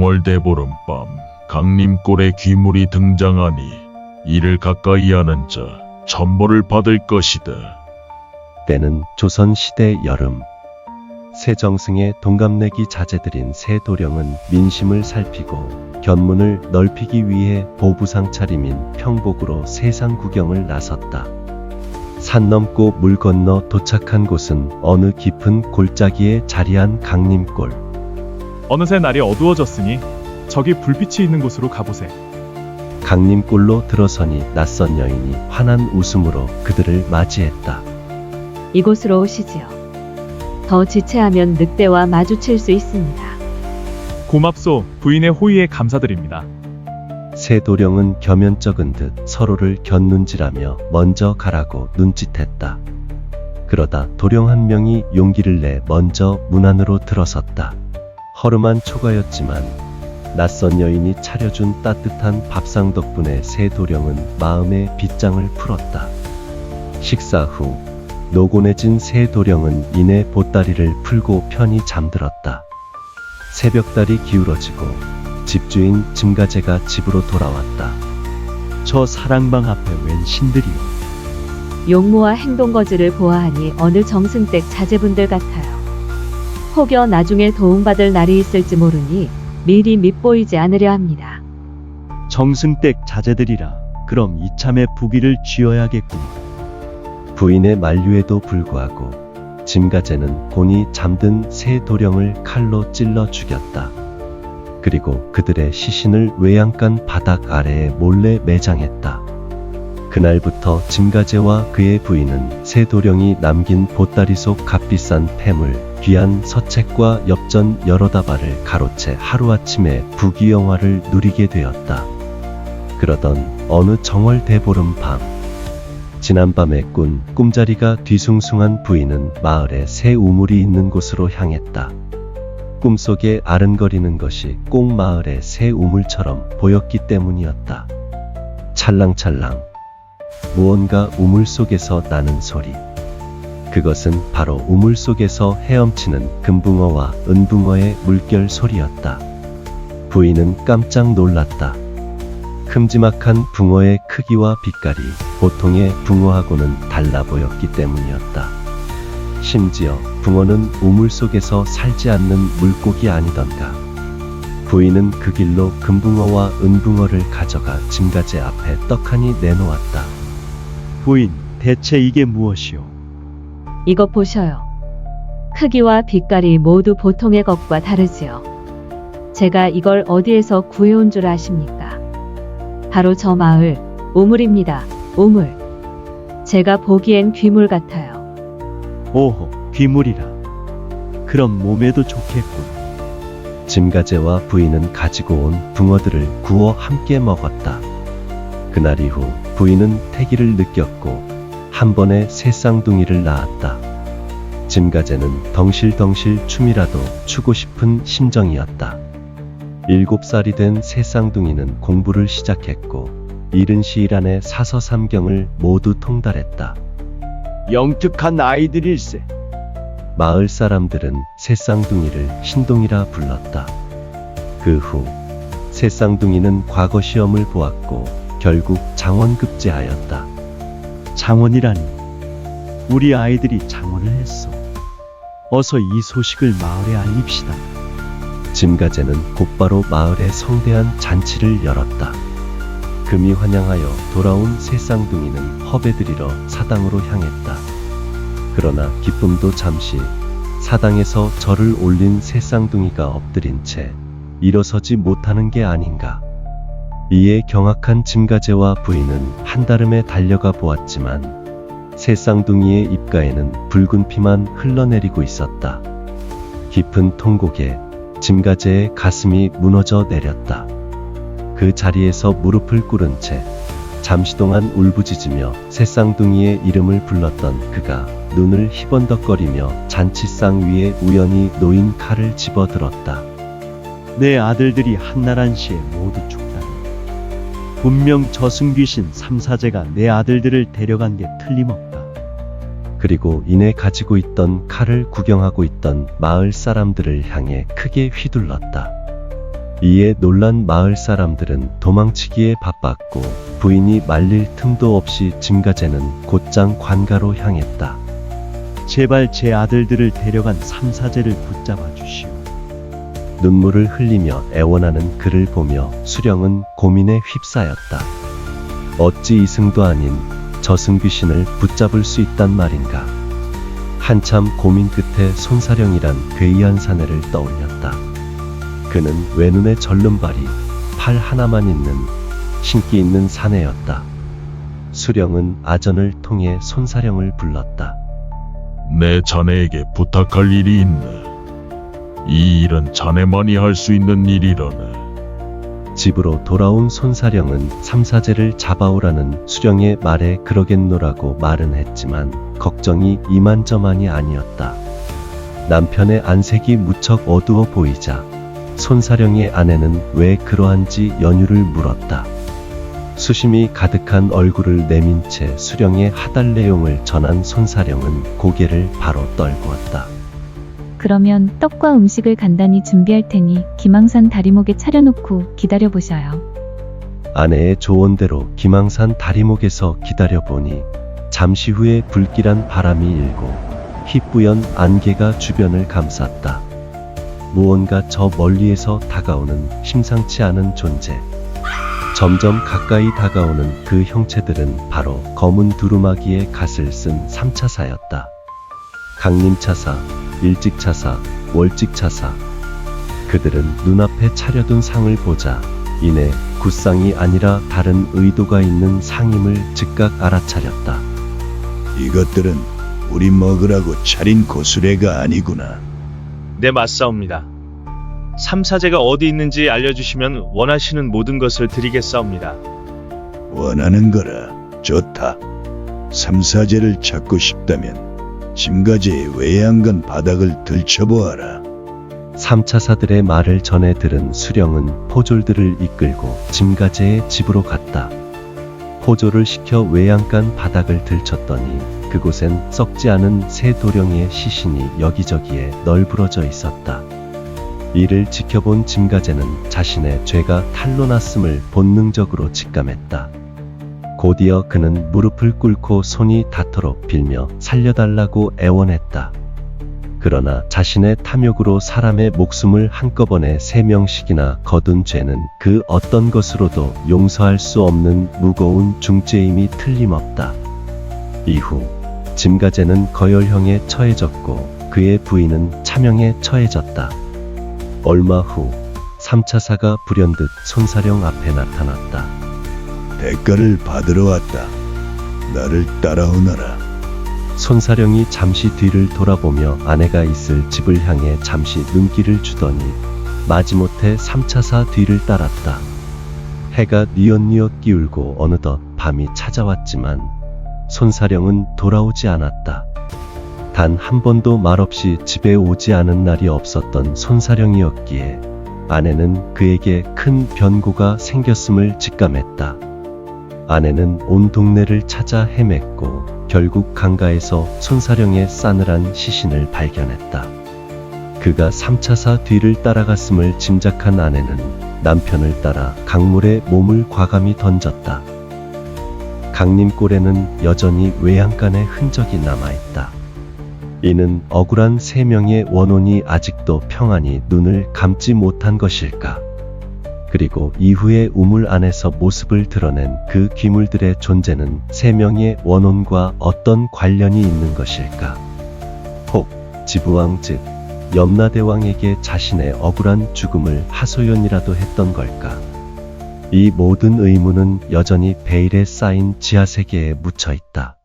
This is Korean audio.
정월 대보름밤 강림골에 귀물이 등장하니 이를 가까이 하는 자 천벌을 받을 것이다. 때는 조선시대 여름. 세정승의 동갑내기 자제들인 세도령은 민심을 살피고 견문을 넓히기 위해 보부상 차림인 평복으로 세상 구경을 나섰다. 산 넘고 물 건너 도착한 곳은 어느 깊은 골짜기에 자리한 강림골. 어느새 날이 어두워졌으니 저기 불빛이 있는 곳으로 가보세. 강림골로 들어서니 낯선 여인이 환한 웃음으로 그들을 맞이했다. 이곳으로 오시지요. 더 지체하면 늑대와 마주칠 수 있습니다. 고맙소. 부인의 호의에 감사드립니다. 세도령은 겸연쩍은 듯 서로를 곁눈질하며 먼저 가라고 눈짓했다. 그러다 도령 한 명이 용기를 내 먼저 문 안으로 들어섰다. 허름한 초가였지만 낯선 여인이 차려준 따뜻한 밥상 덕분에 세도령은 마음의 빗장을 풀었다. 식사 후 노곤해진 세도령은 이내 보따리를 풀고 편히 잠들었다. 새벽달이 기울어지고 집주인 짐가재가 집으로 돌아왔다. 저 사랑방 앞에 웬 신들이요? 용모와 행동거지를 보아하니 어느 정승댁 자제분들 같아요. 혹여 나중에 도움받을 날이 있을지 모르니 미리 밉보이지 않으려 합니다. 정승댁 자제들이라 그럼 이참에 부기를 쥐어야겠군. 부인의 만류에도 불구하고 짐가재는 곤히 잠든 세도령을 칼로 찔러 죽였다. 그리고 그들의 시신을 외양간 바닥 아래에 몰래 매장했다. 그날부터 짐가재와 그의 부인은 세도령이 남긴 보따리 속 값비싼 폐물, 귀한 서책과 엽전 여러 다발을 가로채 하루아침에 부귀영화를 누리게 되었다. 그러던 어느 정월 대보름 밤, 지난밤에 꾼 꿈자리가 뒤숭숭한 부인은 마을에 새 우물이 있는 곳으로 향했다. 꿈속에 아른거리는 것이 꼭 마을의 새 우물처럼 보였기 때문이었다. 찰랑찰랑 무언가 우물 속에서 나는 소리. 그것은 바로 우물 속에서 헤엄치는 금붕어와 은붕어의 물결 소리였다. 부인은 깜짝 놀랐다. 큼지막한 붕어의 크기와 빛깔이 보통의 붕어하고는 달라 보였기 때문이었다. 심지어 붕어는 우물 속에서 살지 않는 물고기 아니던가. 부인은 그 길로 금붕어와 은붕어를 가져가 짐가재 앞에 떡하니 내놓았다. 부인, 대체 이게 무엇이오? 이것 보셔요. 크기와 빛깔이 모두 보통의 것과 다르지요. 제가 이걸 어디에서 구해온 줄 아십니까? 바로 저 마을 우물입니다. 우물. 제가 보기엔 귀물 같아요. 오호, 귀물이라. 그럼 몸에도 좋겠군. 짐가재와 부인은 가지고 온 붕어들을 구워 함께 먹었다. 그날 이후 부인은 태기를 느꼈고 한 번에 새 쌍둥이를 낳았다. 짐가재는 덩실덩실 춤이라도 추고 싶은 심정이었다. 7살이 된 새 쌍둥이는 공부를 시작했고 이른 시일 안에 사서삼경을 모두 통달했다. 영특한 아이들일세. 마을 사람들은 새 쌍둥이를 신동이라 불렀다. 그 후 새 쌍둥이는 과거 시험을 보았고 결국 장원급제하였다. 장원이라니. 우리 아이들이 장원을 했어. 어서 이 소식을 마을에 알립시다. 짐가재는 곧바로 마을에 성대한 잔치를 열었다. 금이 환영하여 돌아온 새 쌍둥이는 허배드리러 사당으로 향했다. 그러나 기쁨도 잠시, 사당에서 절을 올린 새 쌍둥이가 엎드린 채 일어서지 못하는 게 아닌가. 이에 경악한 짐가재와 부인은 한달음에 달려가 보았지만 새 쌍둥이의 입가에는 붉은 피만 흘러내리고 있었다. 깊은 통곡에 짐가재의 가슴이 무너져 내렸다. 그 자리에서 무릎을 꿇은 채 잠시 동안 울부짖으며 새 쌍둥이의 이름을 불렀던 그가 눈을 희번덕거리며 잔치상 위에 우연히 놓인 칼을 집어들었다. 내 아들들이 한날 한시에 모두 죽다니. 분명 저승귀신 삼사제가 내 아들들을 데려간 게 틀림없다. 그리고 이내 가지고 있던 칼을 구경하고 있던 마을 사람들을 향해 크게 휘둘렀다. 이에 놀란 마을 사람들은 도망치기에 바빴고 부인이 말릴 틈도 없이 짐가제는 곧장 관가로 향했다. 제발 제 아들들을 데려간 삼사제를 붙잡아 주시오. 눈물을 흘리며 애원하는 그를 보며 수령은 고민에 휩싸였다. 어찌 이승도 아닌 저승귀신을 붙잡을 수 있단 말인가. 한참 고민 끝에 손사령이란 괴이한 사내를 떠올렸다. 그는 외눈에 절름발이 팔 하나만 있는 신기 있는 사내였다. 수령은 아전을 통해 손사령을 불렀다. 내 자네에게 부탁할 일이 있네. 이 일은 자네만이 할 수 있는 일이라네. 집으로 돌아온 손사령은 삼사제를 잡아오라는 수령의 말에 그러겠노라고 말은 했지만 걱정이 이만저만이 아니었다. 남편의 안색이 무척 어두워 보이자 손사령의 아내는 왜 그러한지 연유를 물었다. 수심이 가득한 얼굴을 내민 채 수령의 하달 내용을 전한 손사령은 고개를 바로 떨구었다. 그러면 떡과 음식을 간단히 준비할 테니 김항산 다리목에 차려놓고 기다려보셔요. 아내의 조언대로 김항산 다리목에서 기다려보니 잠시 후에 불길한 바람이 일고 희뿌연 안개가 주변을 감쌌다. 무언가 저 멀리에서 다가오는 심상치 않은 존재. 점점 가까이 다가오는 그 형체들은 바로 검은 두루마기에 갓을 쓴 삼차사였다. 강림차사, 일찍차사, 월찍차사. 그들은 눈앞에 차려둔 상을 보자 이내 굿상이 아니라 다른 의도가 있는 상임을 즉각 알아차렸다. 이것들은 우리 먹으라고 차린 고수레가 아니구나. 네, 맞사옵니다. 삼사제가 어디 있는지 알려주시면 원하시는 모든 것을 드리겠사옵니다. 원하는 거라. 좋다. 삼사제를 찾고 싶다면 짐가제의 외양간 바닥을 들춰보아라. 삼차사들의 말을 전해 들은 수령은 포졸들을 이끌고 짐가제의 집으로 갔다. 포졸을 시켜 외양간 바닥을 들쳤더니 그곳엔 썩지 않은 새 도령이의 시신이 여기저기에 널브러져 있었다. 이를 지켜본 짐가제는 자신의 죄가 탄로났음을 본능적으로 직감했다. 곧이어 그는 무릎을 꿇고 손이 닿도록 빌며 살려달라고 애원했다. 그러나 자신의 탐욕으로 사람의 목숨을 한꺼번에 3명씩이나 거둔 죄는 그 어떤 것으로도 용서할 수 없는 무거운 중죄임이 틀림없다. 이후 짐가제는 거열형에 처해졌고 그의 부인은 차명에 처해졌다. 얼마 후 3차사가 불현듯 손사령 앞에 나타났다. 대가를 받으러 왔다. 나를 따라오너라. 손사령이 잠시 뒤를 돌아보며 아내가 있을 집을 향해 잠시 눈길을 주더니 마지못해 3차사 뒤를 따랐다. 해가 뉘엿뉘엿 기울고 어느덧 밤이 찾아왔지만 손사령은 돌아오지 않았다. 단 한 번도 말없이 집에 오지 않은 날이 없었던 손사령이었기에 아내는 그에게 큰 변고가 생겼음을 직감했다. 아내는 온 동네를 찾아 헤맸고 결국 강가에서 손사령의 싸늘한 시신을 발견했다. 그가 3차사 뒤를 따라갔음을 짐작한 아내는 남편을 따라 강물에 몸을 과감히 던졌다. 강림골에는 여전히 외양간의 흔적이 남아있다. 이는 억울한 3명의 원혼이 아직도 평안히 눈을 감지 못한 것일까? 그리고 이후에 우물 안에서 모습을 드러낸 그 귀물들의 존재는 3명의 원혼과 어떤 관련이 있는 것일까? 혹 지부왕 즉 염라대왕에게 자신의 억울한 죽음을 하소연이라도 했던 걸까? 이 모든 의문은 여전히 베일에 쌓인 지하세계에 묻혀 있다.